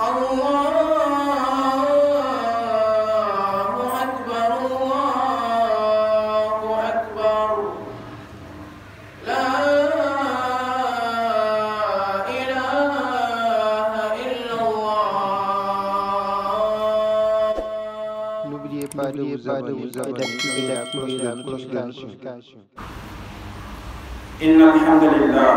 Pas de vous abonner et d'activer la cloche de notification. إن الحمد لله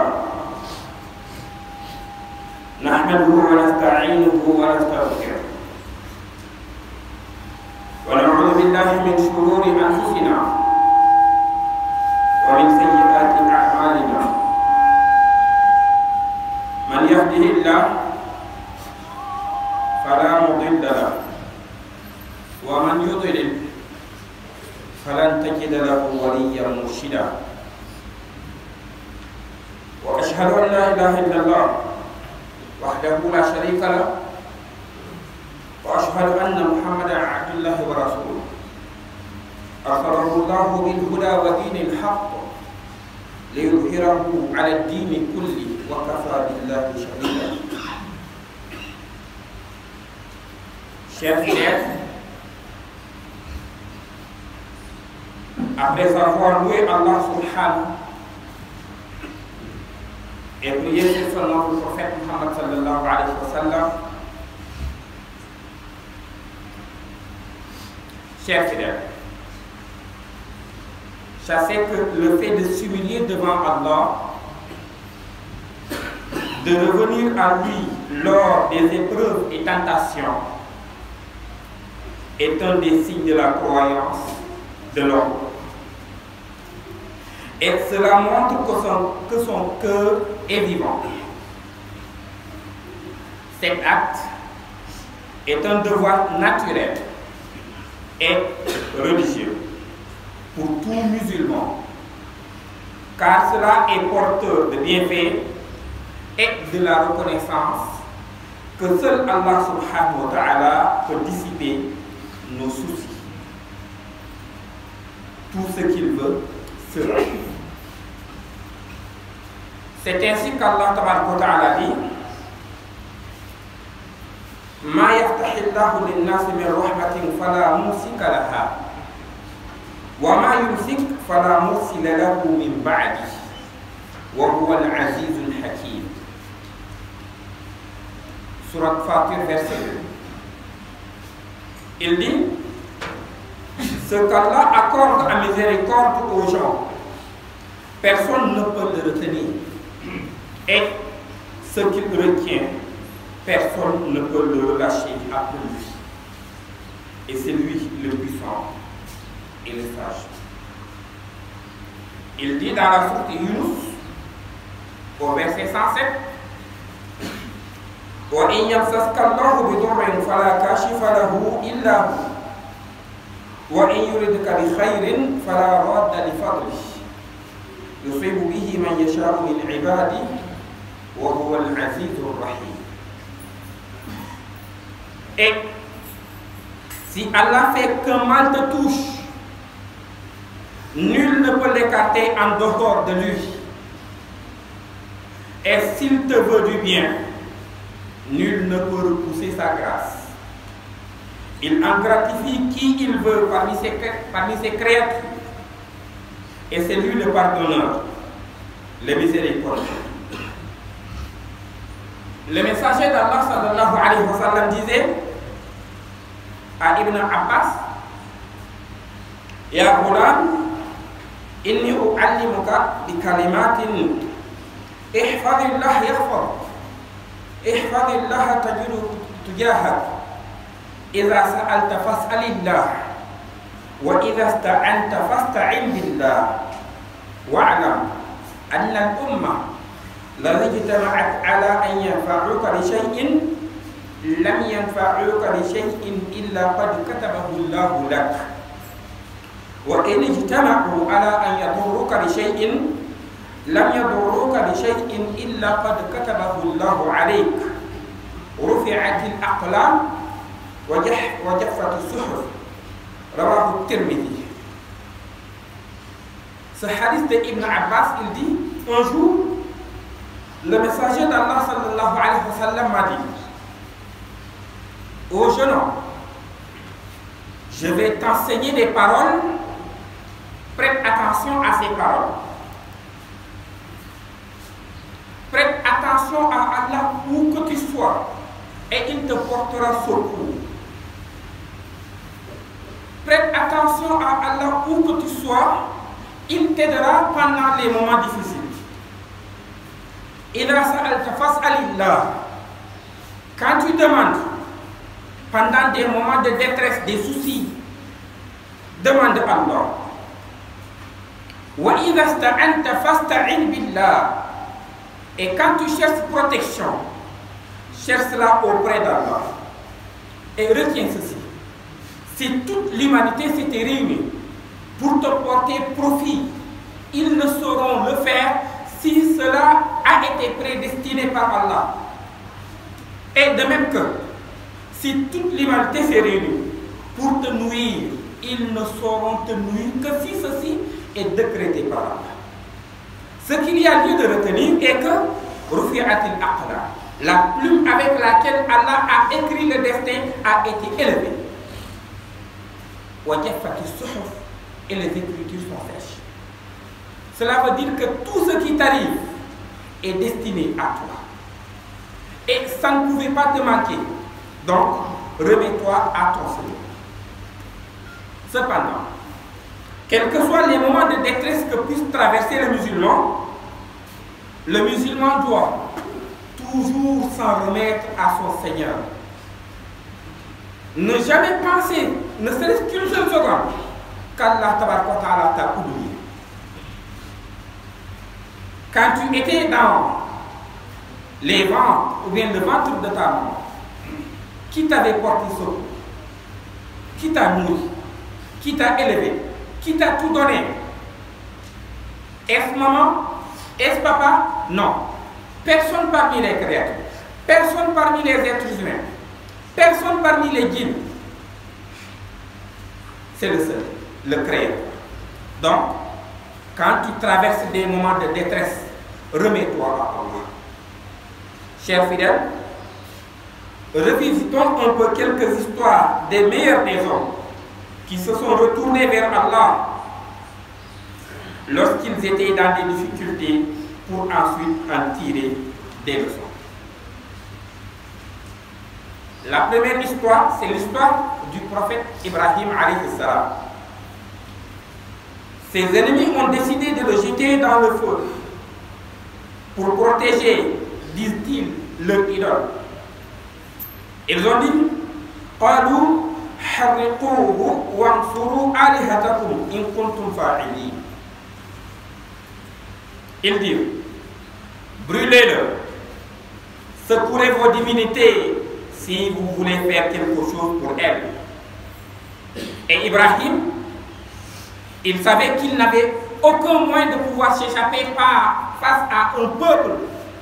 نحمده ونستعينه ونستغفره ونعوذ بالله من شرور أنفسنا ومن سيئات أعمالنا من يهده الله فلا مضل له ومن يضلل فلن تجد له وليا مرشدا وأشهد أن لا إله إلا الله وحده لا شريك له وأشهد أن محمدا عبد الله ورسوله أرسله الله بالهدى ودين الحق ليظهره على الدين كله وكفى بالله شهيدا. Chers frères, après avoir loué Allah subhanahu et prié sur notre prophète Muhammad sallallahu alayhi wa sallam, chers frères, sachez que le fait de s'humilier devant Allah, de revenir à lui lors des épreuves et tentations, est un des signes de la croyance de l'homme. Et cela montre que son cœur est vivant. Cet acte est un devoir naturel et religieux pour tout musulman, car cela est porteur de bienfaits et de la reconnaissance que seul Allah subhanahu wa ta'ala peut dissiper nos soucis. Tout ce qu'il veut sera. C'est ainsi qu'Allah tabaraka wa ta'ala dit: Ma yaftahillahu lin-nasi min rahmatin fala mumsika laha wa ma yumsik fala mursila lahu min ba'di wa huwa al-azizul hakim. Surat Fatir, verset 2. Il dit: ce qu'Allah accorde à miséricorde aux gens, personne ne peut le retenir. Et ce qu'il retient, personne ne peut le relâcher après lui. Et c'est lui le puissant et le sage. Il dit dans la sourate Yunus, au verset 107, وَإِنْ يَمْسَسْكَ اللَّهُ بِضُرٍّ فَلَا كَاشِفَ لَهُ إِلَّا هُوَ وَإِنْ يُرِدْكَ بِخَيْرٍ فَلَا رَادَّ لِفَضْلِهِ يُصِيبُ بِهِ مَنْ يَشَاءُ مِنْ عِبَادِهِ وَهُوَ الْعَزِيزُ الرَّحِيمُ. Et si Allah fait qu'un mal te touche, nul ne peut l'écarter en dehors de lui. Et s'il te veut du bien, nul ne peut repousser sa grâce. Il en gratifie qui il veut parmi ses créatures. Et c'est lui le pardonneur, le miséricordieux. Le messager d'Allah sallallahu alayhi wa sallam disait à Ibn Abbas: Ya ghulam, inni u'allimuka bi kalimatin ihfadillah yahfad ihfadillah tajidu tujahak idha sa'alta fas'alillah wa idha ista'anta fasta'in billah wa'lam anna al-ummah la ijtama'at ala an yanfa'uka li shay'in lam yanfa'uka li shay'in illa qad katabahu Allahu lak wa in ijtama'u ala an yadurruka li shay'in lam yadurruka li shay'in illa qad katabahu Allahu alayk rufi'atil aqlam wa jaffatis suhuf. Rawahu Tirmidhi. Ce hadith de Ibn Abbas, il dit: un jour, le messager d'Allah sallallahu alayhi wa sallam m'a dit: Ô jeune homme, je vais t'enseigner des paroles. Prête attention à ces paroles. Prête attention à Allah où que tu sois et il te portera secours. Prête attention à Allah où que tu sois, il t'aidera pendant les moments difficiles. Quand tu demandes, pendant des moments de détresse, des soucis, demande à Allah. Et quand tu cherches protection, cherche-la auprès d'Allah. Et retiens ceci. Si toute l'humanité s'était réunie pour te porter profit, ils ne sauront le faire si cela a été prédestiné par Allah. Et de même que si toute l'humanité s'est réunie pour te nuire, ils ne sauront te nuire que si ceci est décrété par Allah. Ce qu'il y a lieu de retenir est que Rufi'atil Aqla, la plume avec laquelle Allah a écrit le destin, a été élevée. Wajafati Suhuf, et les écritures sont sèches. Cela veut dire que tout ce qui t'arrive est destiné à toi. Et ça ne pouvait pas te manquer. Donc, remets-toi à ton Seigneur. Cependant, quels que soient les moments de détresse que puisse traverser le musulman doit toujours s'en remettre à son Seigneur. Ne jamais penser, ne serait-ce qu'une seule seconde, qu'Allah Ta'ala t'a oublié. Quand tu étais dans les ventres, ou bien le ventre de ta maman, qui t'avait porté secours, qui t'a nourri, qui t'a élevé, qui t'a tout donné? Est-ce maman? Est-ce papa? Non. Personne parmi les créatures, personne parmi les êtres humains, personne parmi les djinns. C'est le seul, le Créateur. Donc, quand tu traverses des moments de détresse, remets-toi à Allah. Chers fidèles, revisitons un peu quelques histoires des meilleurs des hommes qui se sont retournés vers Allah lorsqu'ils étaient dans des difficultés pour ensuite en tirer des leçons. La première histoire, c'est l'histoire du prophète Ibrahim alayhi salam. Ses ennemis ont décidé de le jeter dans le feu pour protéger, disent-ils, leur idole. Ils ont dit, قالوا حرقوه وانصروا آلهتكم إن كنتم فاعلين. Ils disent, brûlez-le, secourez vos divinités si vous voulez faire quelque chose pour elles. Et Ibrahim, il savait qu'il n'avait aucun moyen de pouvoir s'échapper face à un peuple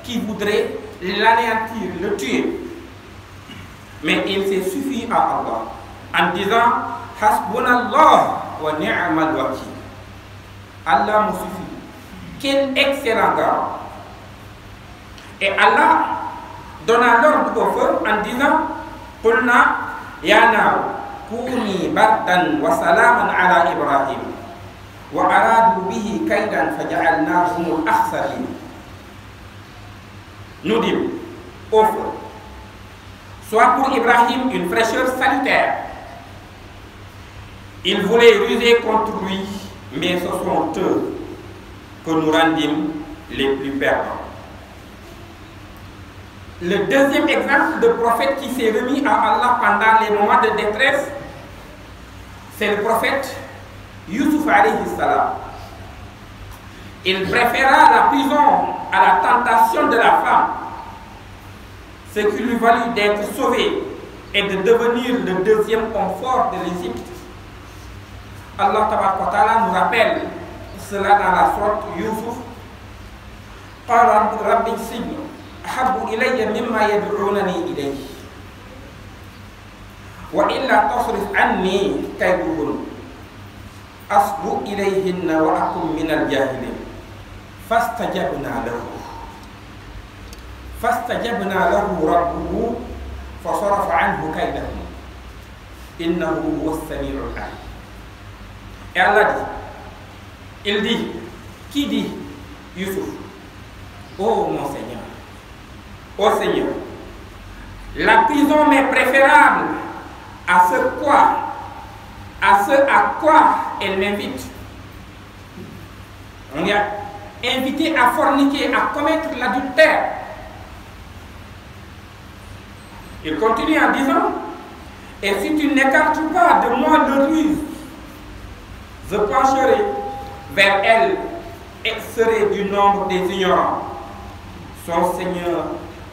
qui voudrait l'anéantir, le tuer. Mais il s'est suffi à Allah en disant Hasbunallah wa ni'mal wakil. Allah me suffit. Quel excellent garant. Et Allah donna l'ordre au feu en disant Qulna ya nar kuni bardan wa salaman ala Ibrahim wa aradu bihi kaidan faja'alnahum al-akhsarin. Nous dîmes au feu, soit pour Ibrahim une fraîcheur salutaire. Ils voulaient ruser contre lui, mais ce sont eux que nous rendîmes les plus perdants. Le deuxième exemple de prophète qui s'est remis à Allah pendant les moments de détresse, c'est le prophète Yusuf alayhi salam. Il préféra la prison à la tentation de la femme, ce qui lui valut d'être sauvé et de devenir le deuxième homme fort de l'Égypte. Allah Ta'ala nous rappelle cela dans la sourate Yusuf. Qala rabbi sijn ahabbu ilayya mimma yad'unani ilayhi wa illa tasrif anni kayduhun asbu ilayhinna wa akum min al-jahilin fastajabna lahu rabbuhu fasarafa anhu kaydahum innahu huwa as-sami'ul 'alim. Et Allah dit, il dit, qui dit Youssouf, oh mon Seigneur, oh Seigneur, la prison m'est préférable à ce à quoi elle m'invite. On est invité à forniquer, à commettre l'adultère. Il continue en disant, et si tu n'écartes pas de moi le ruse, je pencherai vers elle et serai du nombre des ignorants. Son Seigneur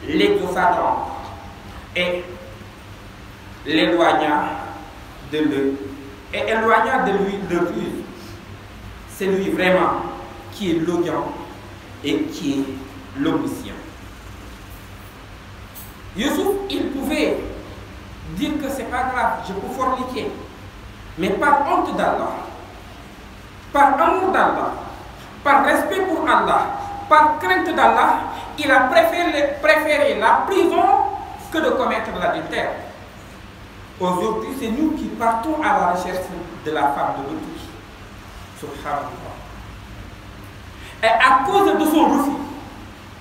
l'exauça donc et l'éloigna de lui le ruse. C'est lui vraiment qui est l'audient et qui est l'omniscient. Youssouf, il pouvait dire que c'est pas grave, je peux forniquer, mais par honte d'Allah, par amour d'Allah, par respect pour Allah, par crainte d'Allah, il a préféré la prison que de commettre l'adultère. Aujourd'hui, c'est nous qui partons à la recherche de la femme de l'autre. Subhanallah. Et à cause de son refus,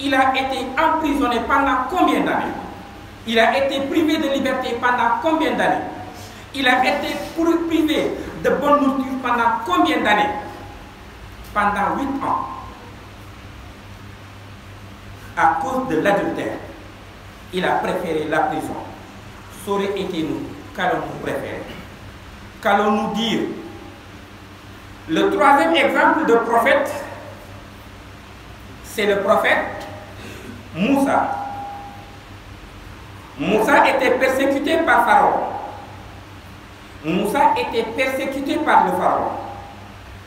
il a été emprisonné pendant combien d'années? Il a été privé de liberté pendant combien d'années? Il a été privé de bonne nourriture pendant combien d'années? Pendant 8 ans. À cause de l'adultère, il a préféré la prison. Ça aurait été nous, qu'allons-nous préférer? Qu'allons-nous dire? Le troisième exemple de prophète, c'est le prophète Moussa. Moussa était persécuté par Pharaon. Moussa était persécuté par le Pharaon.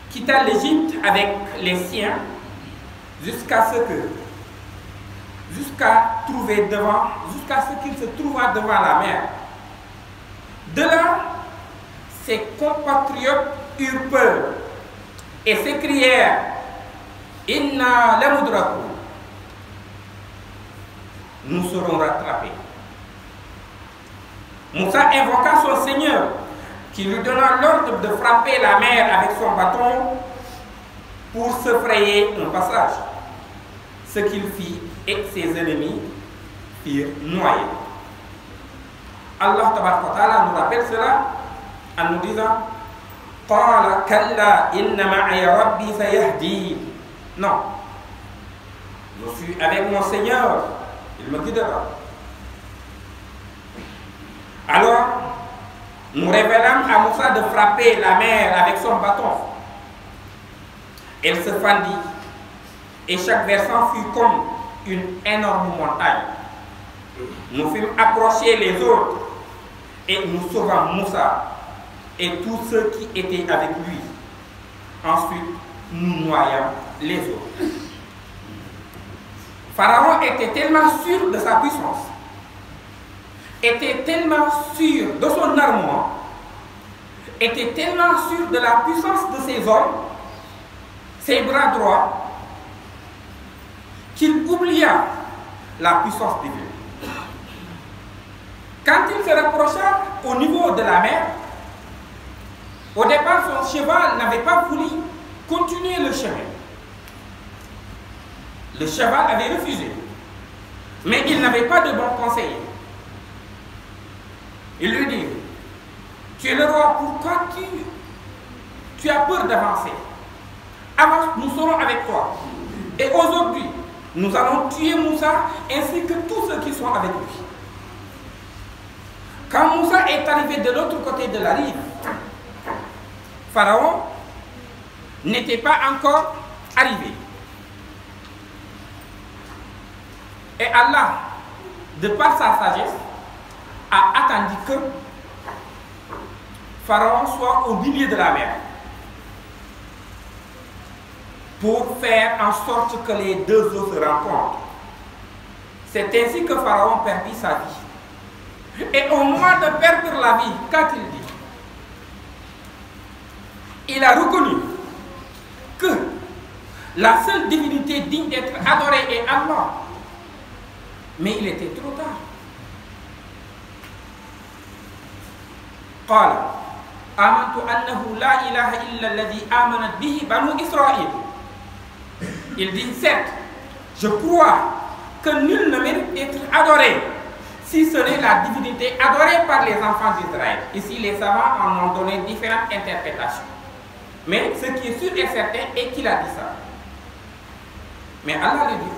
Quitta l'Égypte avec les siens jusqu'à ce qu'il se trouva devant la mer. De là, ses compatriotes eurent peur et s'écrièrent, Inna lamudraku, nous serons rattrapés. Moussa invoqua son Seigneur qui lui donna l'ordre de frapper la mer avec son bâton pour se frayer un passage. Ce qu'il fit et ses ennemis firent noyer. Allah Tabaraka wa Ta'ala nous rappelle cela en nous disant Qala kalla inna ma'iya rabbi sayahdi. Non, je suis avec mon Seigneur, il me guidera. Alors, nous révélâmes à Moussa de frapper la mer avec son bâton. Elle se fendit et chaque versant fut comme une énorme montagne. Nous fûmes approchés les autres et nous sauvâmes Moussa et tous ceux qui étaient avec lui. Ensuite, nous noyâmes les autres. Pharaon était tellement sûr de sa puissance, était tellement sûr de son armement, était tellement sûr de la puissance de ses hommes, ses bras droits, qu'il oublia la puissance divine. Quand il se rapprocha au niveau de la mer, au départ son cheval n'avait pas voulu continuer le chemin. Le cheval avait refusé, mais il n'avait pas de bons conseillers. Il lui dit, tu es le roi, pourquoi tu as peur d'avancer? Avance, nous serons avec toi. Et aujourd'hui, nous allons tuer Moussa ainsi que tous ceux qui sont avec lui. Quand Moussa est arrivé de l'autre côté de la rive, Pharaon n'était pas encore arrivé. Et Allah, de par sa sagesse, a attendu que Pharaon soit au milieu de la mer pour faire en sorte que les deux eaux se rencontrent. C'est ainsi que Pharaon perdit sa vie. Et au moment de perdre la vie, qu'a-t-il dit? Il a reconnu que la seule divinité digne d'être adorée est Allah. Mais il était trop tard. قال آمنت أنه لا إله إلا الذي آمنت به بنو إسرائيل. Il dit certes, je crois que nul ne mérite d'être adoré si ce n'est la divinité adorée par les enfants d'Israël. Ici, les savants en ont donné différentes interprétations. Mais ce qui est sûr et certain est qu'il a dit ça. Mais Allah lui dit,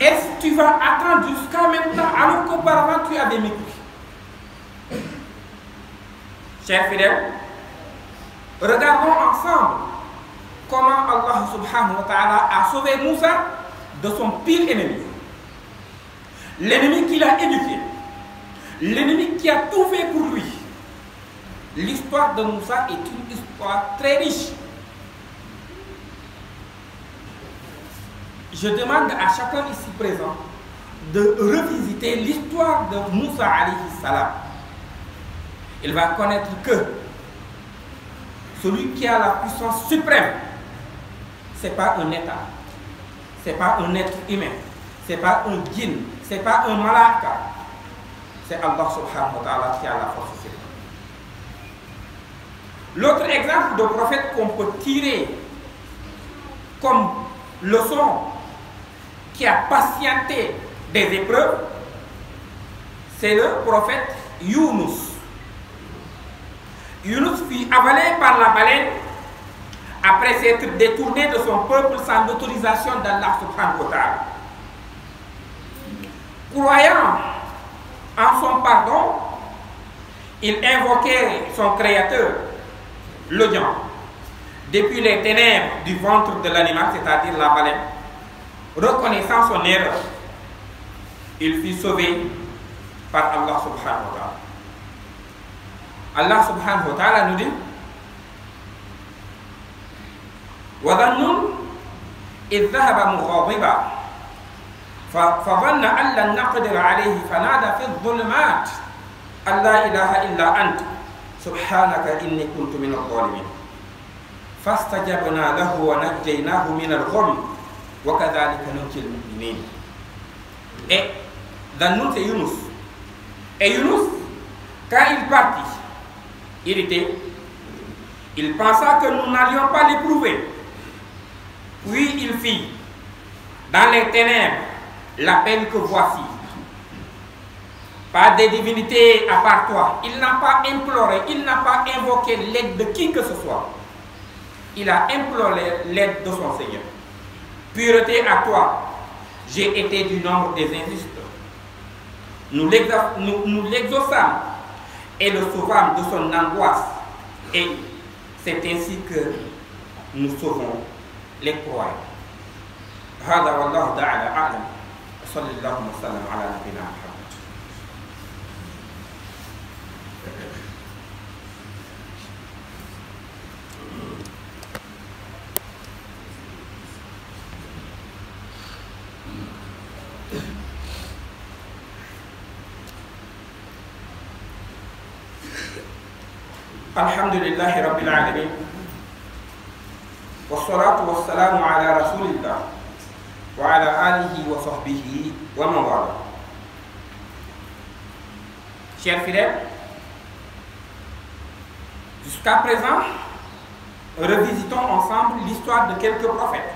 est-ce que tu vas attendre jusqu'à maintenant alors qu'auparavant tu avais mépris? Chers fidèles, regardons ensemble comment Allah subhanahu wa ta'ala a sauvé Moussa de son pire ennemi. L'ennemi qu'il a éduqué, l'ennemi qui a tout fait pour lui. L'histoire de Moussa est une histoire très riche. Je demande à chacun ici présent de revisiter l'histoire de Moussa alayhi salam. Il va connaître que celui qui a la puissance suprême, ce n'est pas un état, ce n'est pas un être humain, ce n'est pas un djinn, ce n'est pas un malaka, c'est Allah subhanahu wa ta'ala qui a la force suprême. L'autre exemple de prophète qu'on peut tirer comme leçon qui a patienté des épreuves, c'est le prophète Younous. Younous fut avalé par la baleine après s'être détourné de son peuple sans l'autorisation d'Allah subhanahu wa ta'ala. Croyant en son pardon, il invoquait son créateur, l'audience, depuis les ténèbres du ventre de l'animal, c'est-à-dire la baleine. Reconnaissant son erreur, il fut sauvé par Allah subhanahu wa ta'ala. Allah subhanahu wa ta'ala nous dit وَظَنُّنْ إِذْ ذَهَبَ مُغَاضِبًا فَظَنَّ أَنْ لَنْ نَقْدِرَ عَلَيْهِ فَنَادَى فِي الظُّلُمَاتِ أَنْ لَا إِلَهَ إِلَّا أَنْتَ سُبْحَانَكَ إِنِّي كُنْتُ مِنَ الظَّالِمِينَ فَاسْتَجَبْنَا لَهُ وَنَجَّيْنَاهُ مِنَ الْغَمِّ وَكَذَلِكَ نُنْجِي الْمُؤْمِنِينَ. Et Dhannoun, c'est Younous. Et Younous, quand il partit, il pensa que nous n'allions pas l'éprouver. Puis il fit dans les ténèbres l'appel que voici. Pas de divinité à part toi. Il n'a pas imploré, il n'a pas invoqué l'aide de qui que ce soit. Il a imploré l'aide de son Seigneur. Pureté à toi, j'ai été du nombre des injustes. Nous l'exaucâmes et le sauvâmes de son angoisse. Et c'est ainsi que nous sauvons les croyants. هذا والله تعالى أعلم وصلى الله وسلم على نبينا محمد. الحمد لله رب العالمين والصلاة والسلام على رسول الله وعلى آله وصحبه ومن والاه. Chers fidèles, jusqu'à présent, revisitons ensemble l'histoire de quelques prophètes.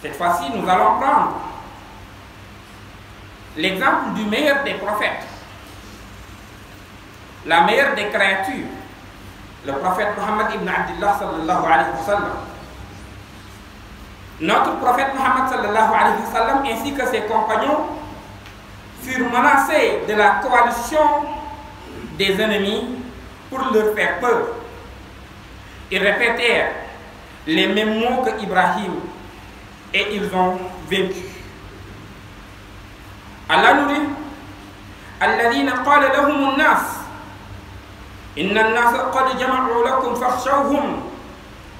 Cette fois-ci, nous allons prendre l'exemple du meilleur des prophètes, la meilleure des créatures, le prophète Muhammad ibn Abdullah sallallahu alayhi wa sallam. Notre prophète Muhammad sallallahu alayhi wa sallam ainsi que ses compagnons furent menacés de la coalition des ennemis pour leur faire peur. Ils répétèrent les mêmes mots que Ibrahim et ils ont vaincu. Allah nous dit الذين قال لهم الناس إن الناس قد جمعوا لكم فاخشوهم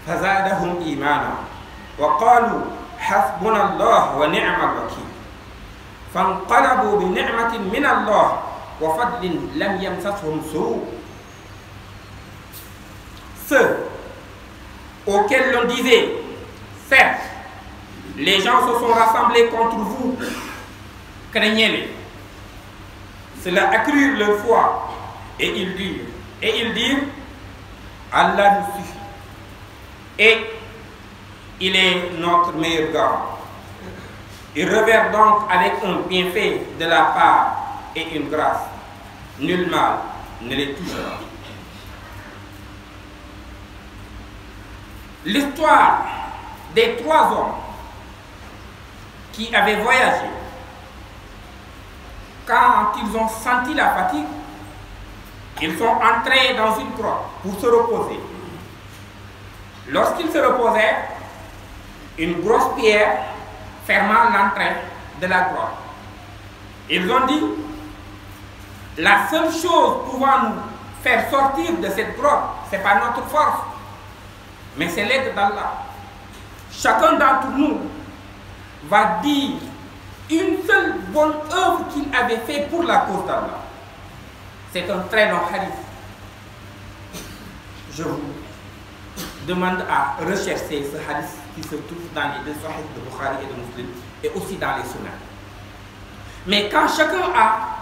فزادهم إيمانا وقالوا حسبنا الله ونعم الوكيل فانقلبوا بنعمة من الله وفضل لم يمسسهم سوء. Ceux auxquels l'on disait, certes, les gens se sont rassemblés contre vous, craignez-les. Cela accrut leur foi et ils dirent, Allah nous suffit. Et il est notre meilleur garant. Ils revinrent donc avec un bienfait de la part et une grâce. Nul mal ne les touchera. L'histoire des 3 hommes qui avaient voyagé, quand ils ont senti la fatigue, ils sont entrés dans une grotte pour se reposer. Lorsqu'ils se reposaient, une grosse pierre fermant l'entrée de la grotte. Ils ont dit, la seule chose pouvant nous faire sortir de cette grotte, ce n'est pas notre force, mais c'est l'aide d'Allah. Chacun d'entre nous va dire une seule bonne œuvre qu'il avait fait pour la cause d'Allah. C'est un très long hadith. Je vous demande à rechercher ce hadith qui se trouve dans les 2 sahih de Bukhari et de Muslim et aussi dans les sunnahs. Mais quand chacun a